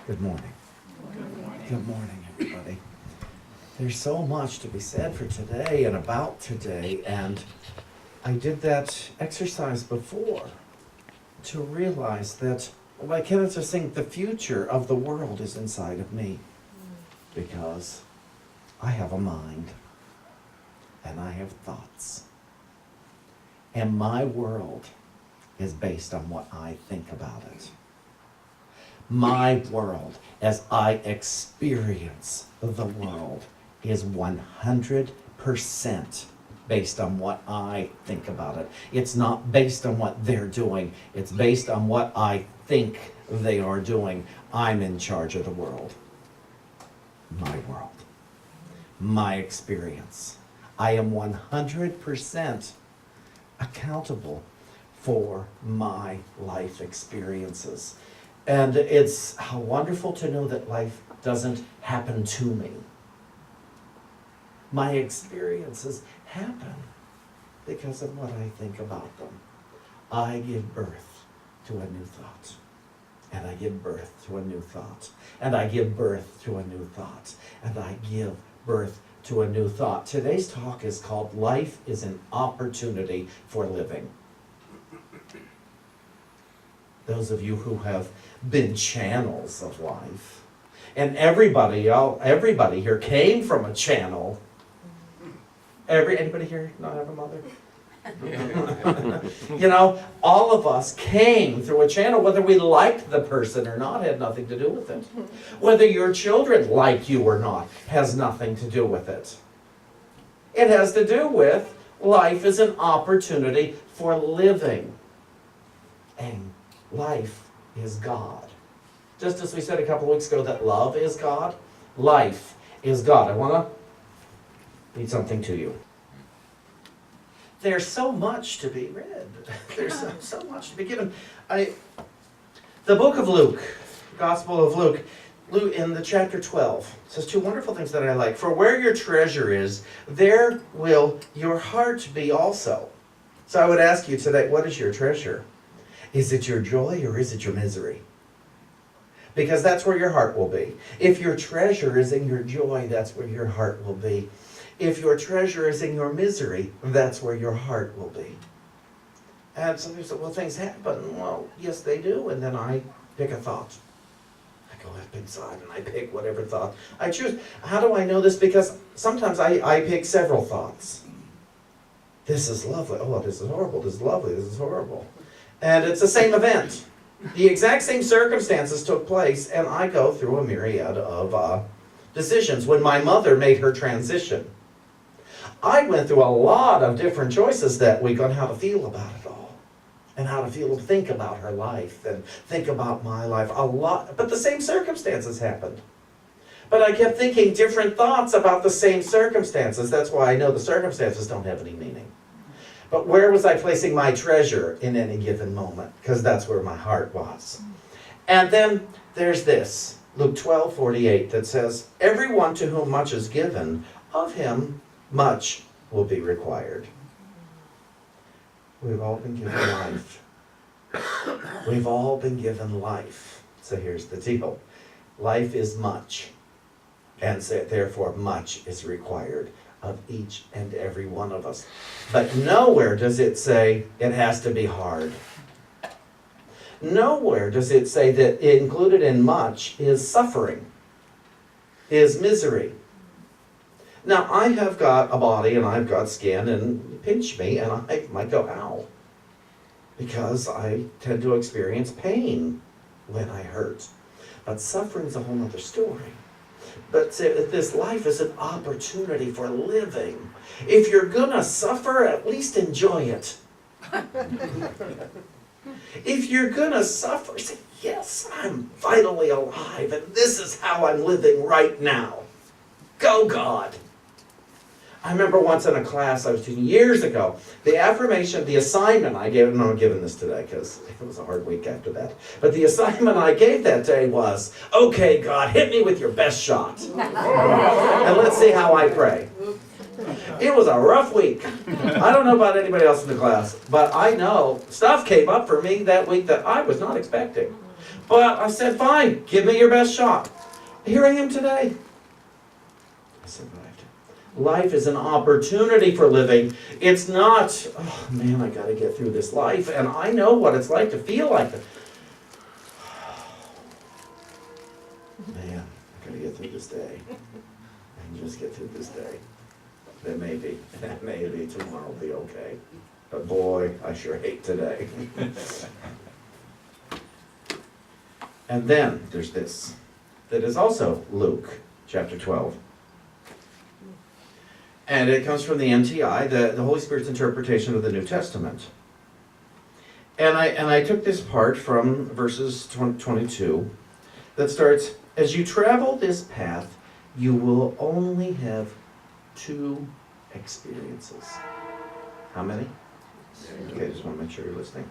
Good morning. Good morning, everybody. There's so much to be said for today and about today, and I did that exercise before to realize that, like Kenneth was saying, the future of the world is inside of me because I have a mind and I have thoughts. And my world is based on what I think about it. My world, as I experience the world, is 100% based on what I think about it. It's not based on what they're doing. It's based on what I think they are doing. I'm in charge of the world. My world. My experience. I am 100% accountable for my life experiences. And it's how wonderful to know that life doesn't happen to me. My experiences happen because of what I think about them. I give birth to a new thought. And I give birth to a new thought. And I give birth to a new thought. And I give birth to a new thought. Today's talk is called Life is an Opportunity for Living. Those of you who have been channels of life, and everybody here came from a channel. Anybody here not have a mother? You know, all of us came through a channel. Whether we liked the person or not had nothing to do with it. Whether your children like you or not has nothing to do with it. It has to do with life is an opportunity for living. And life is God. Just as we said a couple of weeks ago that love is God, life is God. I want to read something to you. There's so much to be read. There's so much to be given. The book of Luke, Gospel of Luke, in the chapter 12, says two wonderful things that I like. For where your treasure is, there will your heart be also. So I would ask you today, what is your treasure? Is it your joy or is it your misery? Because that's where your heart will be. If your treasure is in your joy, that's where your heart will be. If your treasure is in your misery, that's where your heart will be. And some people say, well, things happen. Well, yes, they do. And then I pick a thought. I go up inside and I pick whatever thought I choose. How do I know this? Because sometimes I pick several thoughts. This is lovely. Oh, this is horrible. This is lovely. This is horrible. And it's the same event. The exact same circumstances took place, and I go through a myriad of decisions. When my mother made her transition, I went through a lot of different choices that week on how to feel about it all, and how to think about her life, and think about my life a lot. But the same circumstances happened. But I kept thinking different thoughts about the same circumstances. That's why I know the circumstances don't have any meaning. But where was I placing my treasure in any given moment? Because that's where my heart was. And then there's this, Luke 12:48, that says, everyone to whom much is given, of him much will be required. We've all been given life. We've all been given life. So here's the deal. Life is much. And so therefore much is required of each and every one of us. But nowhere does it say it has to be hard. Nowhere does it say that included in much is suffering, is misery. Now, I have got a body and I've got skin, and you pinch me and I might go, ow, because I tend to experience pain when I hurt. But suffering's a whole other story. But this life is an opportunity for living. If you're gonna suffer, at least enjoy it. If you're gonna suffer, say, yes, I'm vitally alive, and this is how I'm living right now. Go, God. I remember once in a class I was teaching years ago, the affirmation, the assignment I gave, and I'm not giving this today because it was a hard week after that, but the assignment I gave that day was, okay, God, hit me with your best shot. And let's see how I pray. It was a rough week. I don't know about anybody else in the class, but I know stuff came up for me that week that I was not expecting. But I said, fine, give me your best shot. Here I am today. I survived. Life is an opportunity for living. It's not, oh man, I got to get through this life. And I know what it's like to feel like that. Man, I got to get through this day. And just get through this day. Then maybe tomorrow will be okay. But boy, I sure hate today. And then there's this, that is also Luke chapter 12. And it comes from the MTI, the Holy Spirit's interpretation of the New Testament. And I took this part from verses 22 that starts, as you travel this path, you will only have 2 experiences. How many? Okay, just want to make sure you're listening.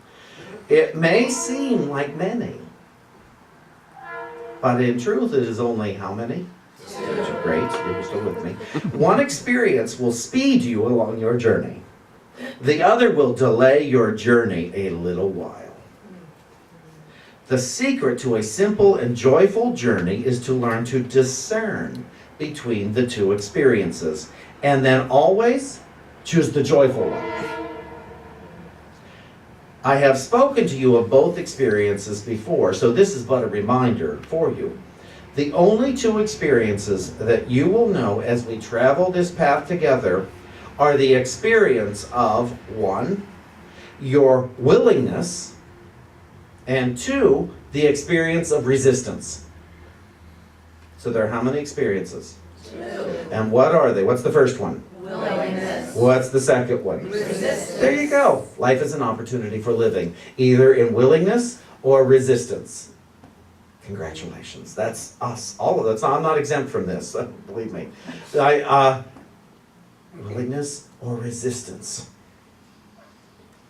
It may seem like many, but in truth it is only how many? 2. Great, you're still with me. One experience will speed you along your journey. The other will delay your journey a little while. The secret to a simple and joyful journey is to learn to discern between the 2 experiences, and then always choose the joyful one. I have spoken to you of both experiences before, so this is but a reminder for you. The only 2 experiences that you will know as we travel this path together are the experience of 1, your willingness, and 2, the experience of resistance. So there are how many experiences? 2. And what are they? What's the first one? Willingness. What's the second one? Resistance. There you go. Life is an opportunity for living, either in willingness or resistance. Congratulations. That's us. All of us. I'm not exempt from this. Believe me. Willingness or resistance.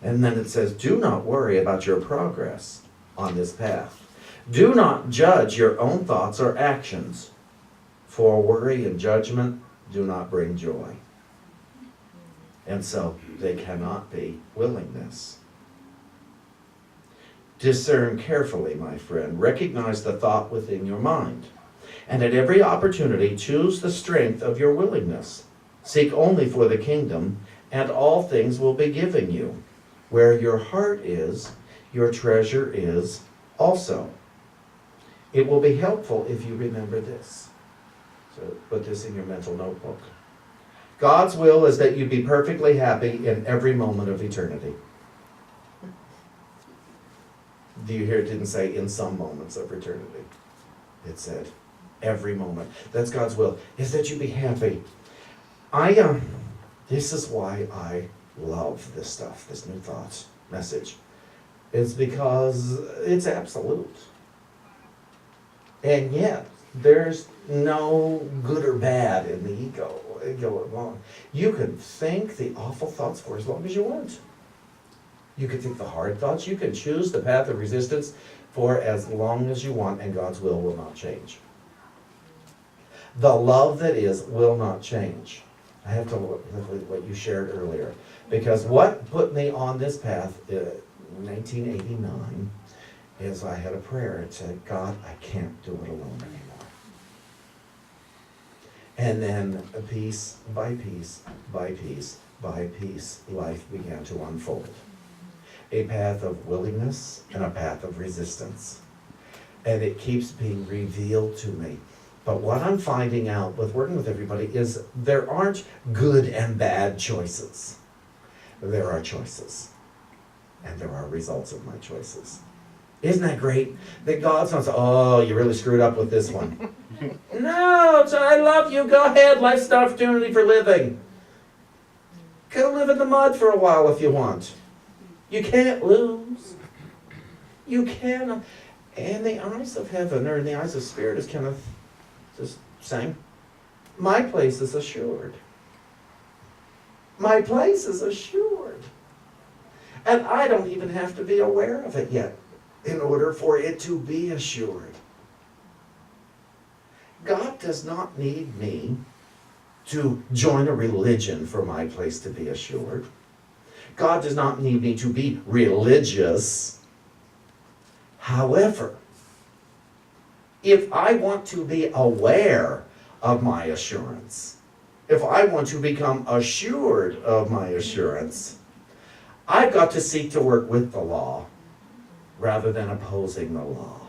And then it says, do not worry about your progress on this path. Do not judge your own thoughts or actions, for worry and judgment do not bring joy. And so they cannot be willingness. Discern carefully, my friend. Recognize the thought within your mind. And at every opportunity, choose the strength of your willingness. Seek only for the kingdom, and all things will be given you. Where your heart is, your treasure is also. It will be helpful if you remember this. So put this in your mental notebook. God's will is that you be perfectly happy in every moment of eternity. Do you hear it didn't say in some moments of eternity? It said every moment. That's God's will, is that you be happy. This is why I love this stuff, this New Thoughts message. It's because it's absolute. And yet, there's no good or bad in the ego going on. You can think the awful thoughts for as long as you want. You can think the hard thoughts. You can choose the path of resistance for as long as you want, and God's will not change. The love that is will not change. I have to look at what you shared earlier. Because what put me on this path in 1989 is I had a prayer. It said, God, I can't do it alone anymore. And then piece by piece, by piece, by piece, life began to unfold. A path of willingness and a path of resistance. And it keeps being revealed to me. But what I'm finding out with working with everybody is there aren't good and bad choices. There are choices. And there are results of my choices. Isn't that great? That God's not saying, oh, you really screwed up with this one. No, I love you. Go ahead. Life's an opportunity for living. Go live in the mud for a while if you want. You can't lose. You cannot. And the eyes of heaven, or in the eyes of spirit, is kind of just saying, my place is assured. My place is assured. And I don't even have to be aware of it yet in order for it to be assured. God does not need me to join a religion for my place to be assured. God does not need me to be religious. However, if I want to be aware of my assurance, if I want to become assured of my assurance, I've got to seek to work with the law rather than opposing the law.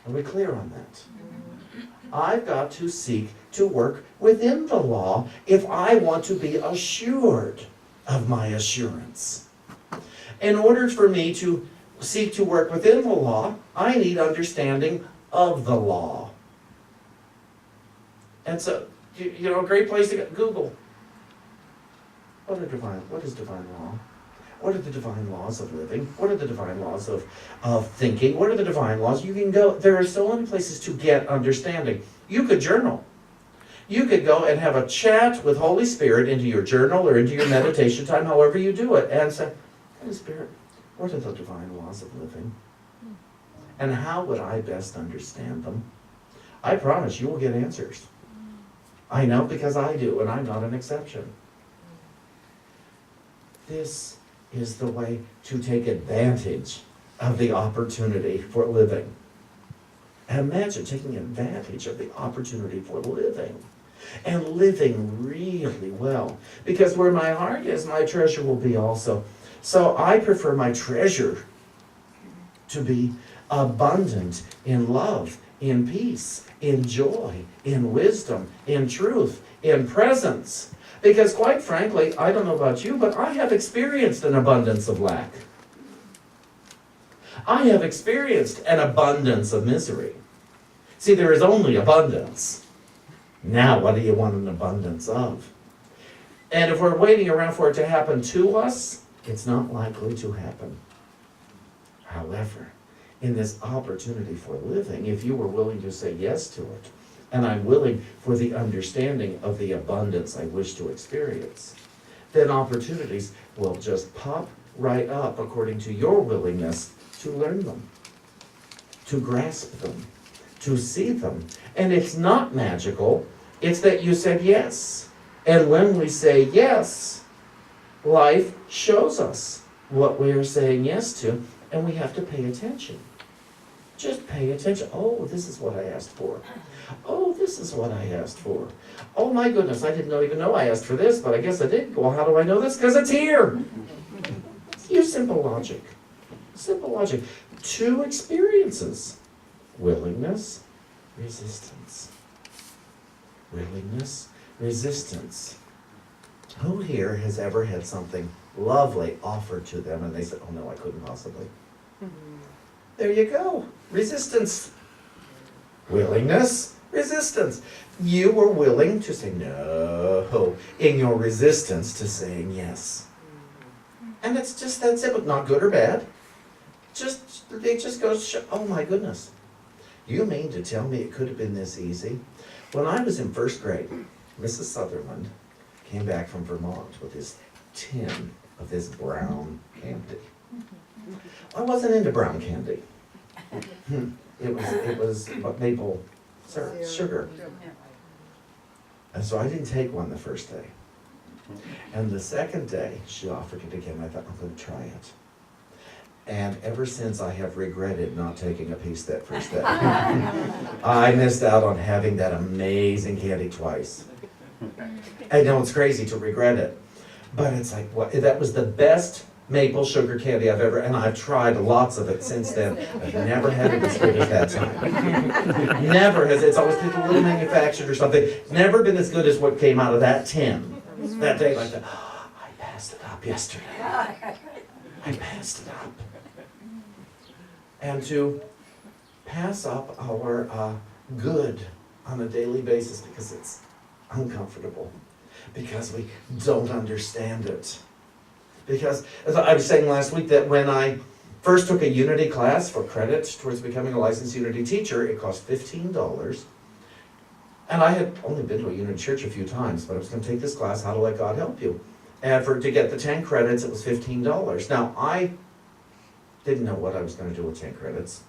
Are we clear on that? I've got to seek to work within the law if I want to be assured of my assurance. In order for me to seek to work within the law, I need understanding of the law. And so, you know, a great place to go, Google. What is divine law? What are the divine laws of living? What are the divine laws of thinking? What are the divine laws? You can go, there are so many places to get understanding. You could journal. You could go and have a chat with Holy Spirit into your journal or into your meditation time, however you do it, and say, Holy Spirit, what are the divine laws of living? And how would I best understand them? I promise you will get answers. I know because I do, and I'm not an exception. This is the way to take advantage of the opportunity for living. Imagine taking advantage of the opportunity for living, and living really well. Because where my heart is, my treasure will be also. So I prefer my treasure to be abundant in love, in peace, in joy, in wisdom, in truth, in presence. Because quite frankly, I don't know about you, but I have experienced an abundance of lack. I have experienced an abundance of misery. See, there is only abundance. Now, what do you want an abundance of? And if we're waiting around for it to happen to us, it's not likely to happen. However, in this opportunity for living, if you were willing to say yes to it, and I'm willing for the understanding of the abundance I wish to experience, then opportunities will just pop right up according to your willingness to learn them, to grasp them, to see them. And it's not magical, it's that you said yes. And when we say yes, life shows us what we are saying yes to, and we have to pay attention. Just pay attention. Oh, this is what I asked for. Oh, this is what I asked for. Oh my goodness, I didn't even know I asked for this, but I guess I did. Well, how do I know this? Because it's here. Use simple logic. Simple logic. Two experiences. Willingness, resistance. Willingness, resistance. Who here has ever had something lovely offered to them and they said, oh no, I couldn't possibly? There you go. Resistance. Willingness, resistance. You were willing to say no in your resistance to saying yes. And it's just that simple. Not good or bad. It just goes, oh my goodness. You mean to tell me it could have been this easy? When I was in first grade, Mrs. Sutherland came back from Vermont with this tin of this brown candy. I wasn't into brown candy. It was maple syrup, sugar. And so I didn't take one the first day. And the second day, she offered it again. I thought, I'm going to try it. And ever since, I have regretted not taking a piece that first day. I missed out on having that amazing candy twice. I know it's crazy to regret it, but it's like, what? That was the best maple sugar candy I've ever, and I've tried lots of it since then. I've never had it as good as that time. Never has. It's always been a little manufactured or something. It's never been as good as what came out of that tin. That day, like that. Oh, I passed it up yesterday. I passed it up. And to pass up our good on a daily basis because it's uncomfortable, because we don't understand it. Because, as I was saying last week, that when I first took a Unity class for credit towards becoming a licensed Unity teacher, it cost $15. And I had only been to a Unity church a few times, but I was going to take this class, How to Let God Help You. And to get the 10 credits, it was $15. Now, I didn't know what I was going to do with 10 credits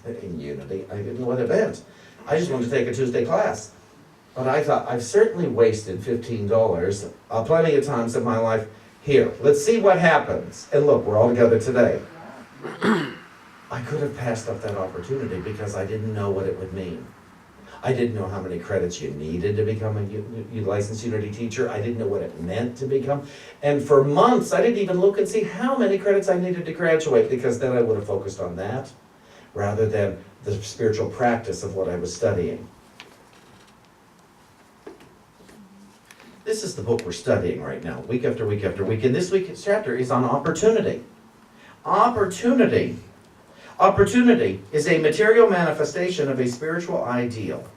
in Unity. I didn't know what it meant. I just wanted to take a Tuesday class. But I thought, I've certainly wasted $15 plenty of times in my life. Here, let's see what happens. And look, we're all together today. I I could have passed up that opportunity because I didn't know what it would mean. I didn't know how many credits you needed to become a licensed Unity teacher. I didn't know what it meant to become. And for months, I didn't even look and see how many credits I needed to graduate, because then I would have focused on that rather than the spiritual practice of what I was studying. This is the book we're studying right now, week after week after week. And this week's chapter is on opportunity. Opportunity. Opportunity is a material manifestation of a spiritual ideal.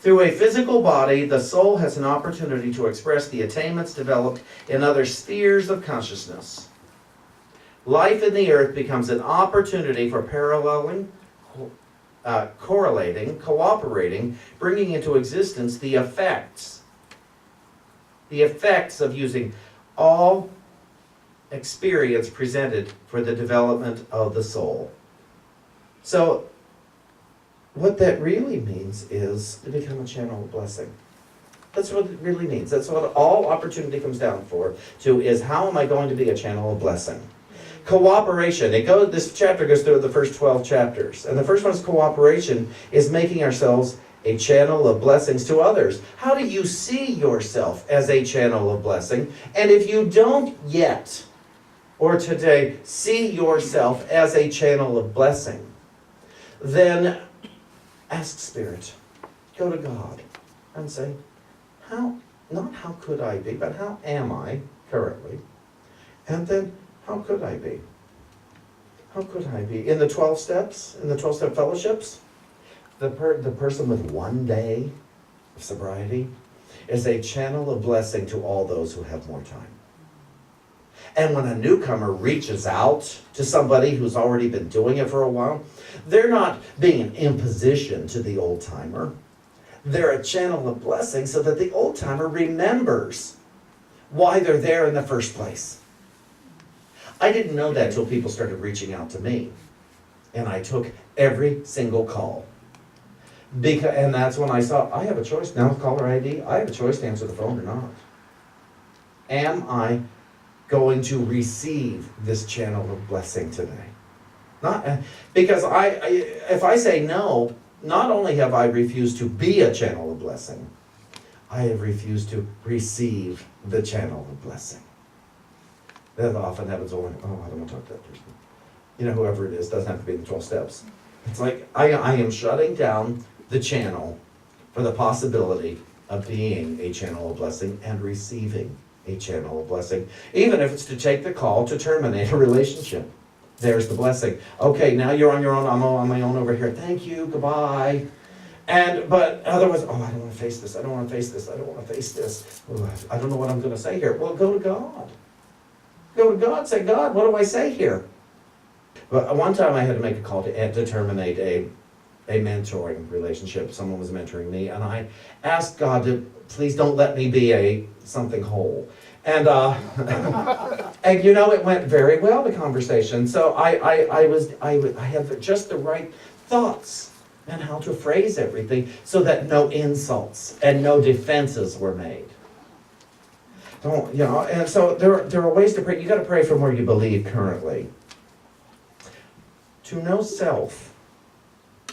Through a physical body, the soul has an opportunity to express the attainments developed in other spheres of consciousness. Life in the earth becomes an opportunity for paralleling, correlating, cooperating, bringing into existence the effects of using all experience presented for the development of the soul. So, what that really means is to become a channel of blessing. That's what it really means. That's what all opportunity comes down to is, how am I going to be a channel of blessing? Cooperation. This chapter goes through the first 12 chapters. And the first one is cooperation, is making ourselves a channel of blessings to others. How do you see yourself as a channel of blessing? And if you don't yet, or today, see yourself as a channel of blessing, then ask Spirit, go to God and say, not how could I be, but how am I currently? And then, how could I be? How could I be? In the 12 steps, in the 12-step fellowships, the person with 1 day of sobriety is a channel of blessing to all those who have more time. And when a newcomer reaches out to somebody who's already been doing it for a while, they're not being an imposition to the old-timer. They're a channel of blessing so that the old-timer remembers why they're there in the first place. I didn't know that until people started reaching out to me. And I took every single call. And that's when I saw, I have a choice. Now with caller ID, I have a choice to answer the phone or not. Am I going to receive this channel of blessing today? Not because if I say no, not only have I refused to be a channel of blessing, I have refused to receive the channel of blessing. That often happens when, I don't want to talk to that person. Whoever it is, doesn't have to be in the 12 steps. It's like, I am shutting down the channel for the possibility of being a channel of blessing and receiving a channel of blessing, even if it's to take the call to terminate a relationship. There's the blessing. Okay, now you're on your own. I'm on my own over here. Thank you. Goodbye. But otherwise, I don't want to face this. I don't want to face this. I don't want to face this. I don't know what I'm going to say here. Well, go to God. Go to God. Say, God, what do I say here? But one time I had to make a call to terminate a mentoring relationship. Someone was mentoring me, and I asked God to please don't let me be a something whole. And and it went very well, the conversation. So I had just the right thoughts and how to phrase everything so that no insults and no defenses were made. And so there are ways to pray. You got to pray from where you believe currently. To know self,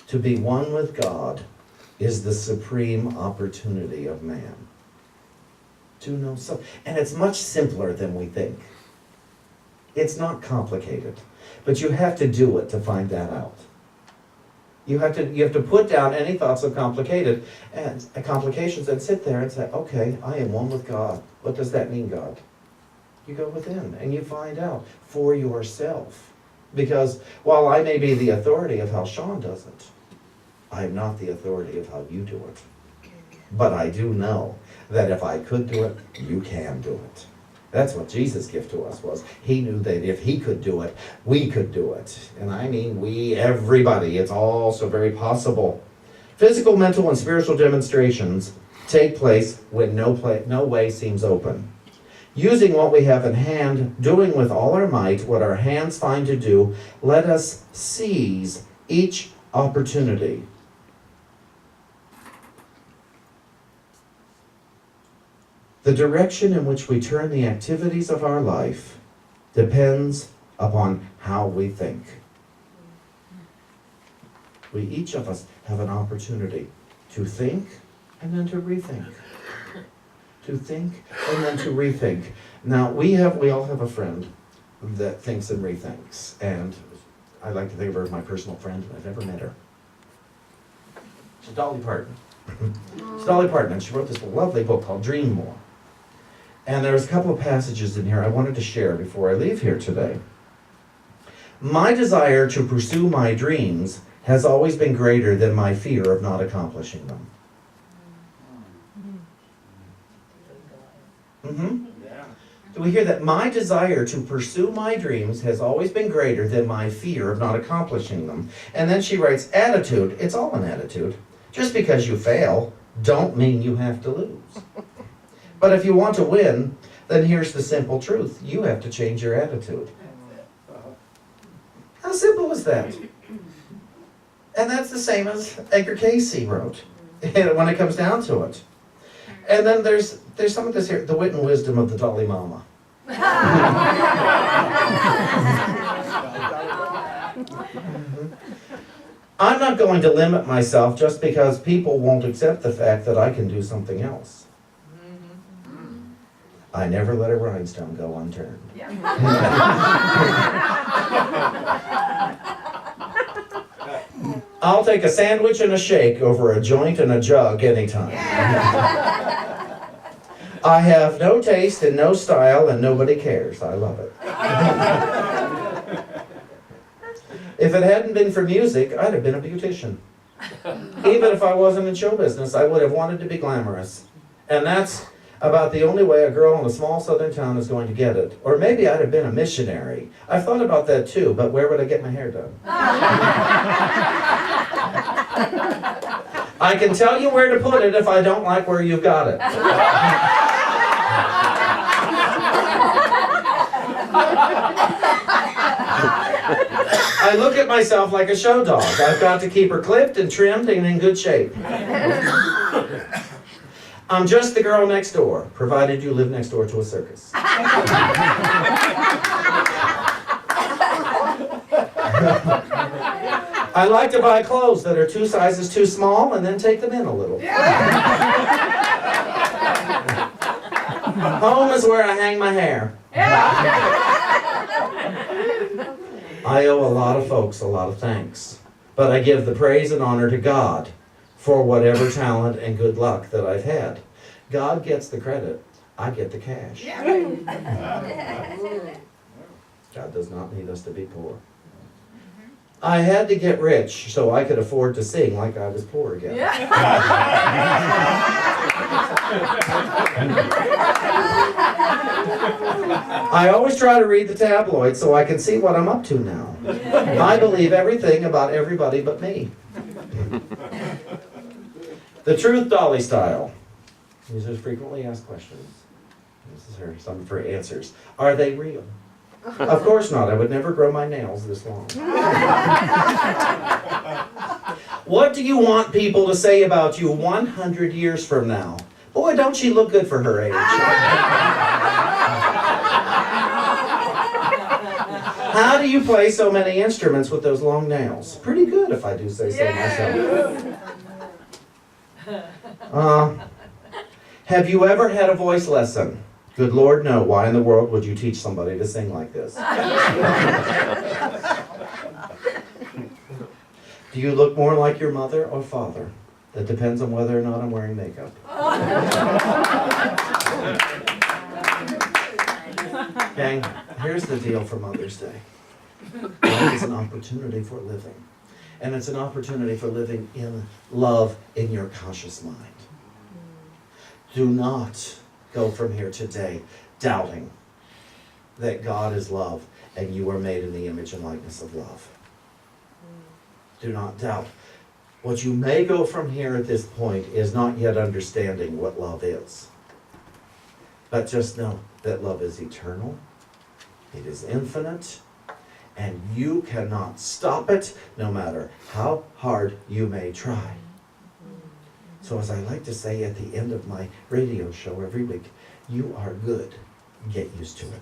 to be one with God, is the supreme opportunity of man. To know self. And it's much simpler than we think. It's not complicated. But you have to do it to find that out. You have to put down any thoughts of complications and sit there and say, okay, I am one with God. What does that mean, God? You go within and you find out for yourself. Because while I may be the authority of how Shawn does it, I am not the authority of how you do it. But I do know that if I could do it, you can do it. That's what Jesus' gift to us was. He knew that if he could do it, we could do it. And I mean we, everybody. It's all so very possible. Physical, mental, and spiritual demonstrations take place when no way seems open. Using what we have in hand, doing with all our might what our hands find to do, let us seize each opportunity. The direction in which we turn the activities of our life depends upon how we think. We each of us have an opportunity to think and then to rethink. To think and then to rethink. Now, we all have a friend that thinks and rethinks, and I like to think of her as my personal friend, and I've never met her. She's Dolly Parton. She's Dolly Parton, and she wrote this lovely book called Dream More. And there's a couple of passages in here I wanted to share before I leave here today. My desire to pursue my dreams has always been greater than my fear of not accomplishing them. Do we hear that? My desire to pursue my dreams has always been greater than my fear of not accomplishing them. And then she writes, attitude, it's all an attitude. Just because you fail, don't mean you have to lose. But if you want to win, then here's the simple truth. You have to change your attitude. How simple is that? And that's the same as Edgar Cayce wrote, when it comes down to it. And then there's some of this here, the wit and wisdom of the Dalai Lama. I'm not going to limit myself just because people won't accept the fact that I can do something else. I never let a rhinestone go unturned. I'll take a sandwich and a shake over a joint and a jug anytime. I have no taste and no style and nobody cares. I love it. If it hadn't been for music, I'd have been a beautician. Even if I wasn't in show business, I would have wanted to be glamorous. And that's about the only way a girl in a small southern town is going to get it. Or maybe I'd have been a missionary. I've thought about that too, but where would I get my hair done? I can tell you where to put it if I don't like where you've got it. I look at myself like a show dog. I've got to keep her clipped and trimmed and in good shape. I'm just the girl next door, provided you live next door to a circus. I like to buy clothes that are 2 sizes too small and then take them in a little. Home is where I hang my hair. I owe a lot of folks a lot of thanks, but I give the praise and honor to God for whatever talent and good luck that I've had. God gets the credit, I get the cash. God does not need us to be poor. I had to get rich so I could afford to sing like I was poor again. I always try to read the tabloids so I can see what I'm up to now. I believe everything about everybody but me. The truth Dolly style. These are frequently asked questions. This is some for answers. Are they real? Of course not. I would never grow my nails this long. What do you want people to say about you 100 years from now? Boy, don't she look good for her age. How do you play so many instruments with those long nails? Pretty good, if I do say so myself. Have you ever had a voice lesson? Good Lord, no. Why in the world would you teach somebody to sing like this? Do you look more like your mother or father? That depends on whether or not I'm wearing makeup. Gang, here's the deal for Mother's Day. Life is an opportunity for living. And it's an opportunity for living in love in your conscious mind. Do not go from here today doubting that God is love and you are made in the image and likeness of love. Do not doubt. What you may go from here at this point is not yet understanding what love is. But just know that love is eternal, it is infinite, and you cannot stop it no matter how hard you may try. So as I like to say at the end of my radio show every week, you are good. Get used to it.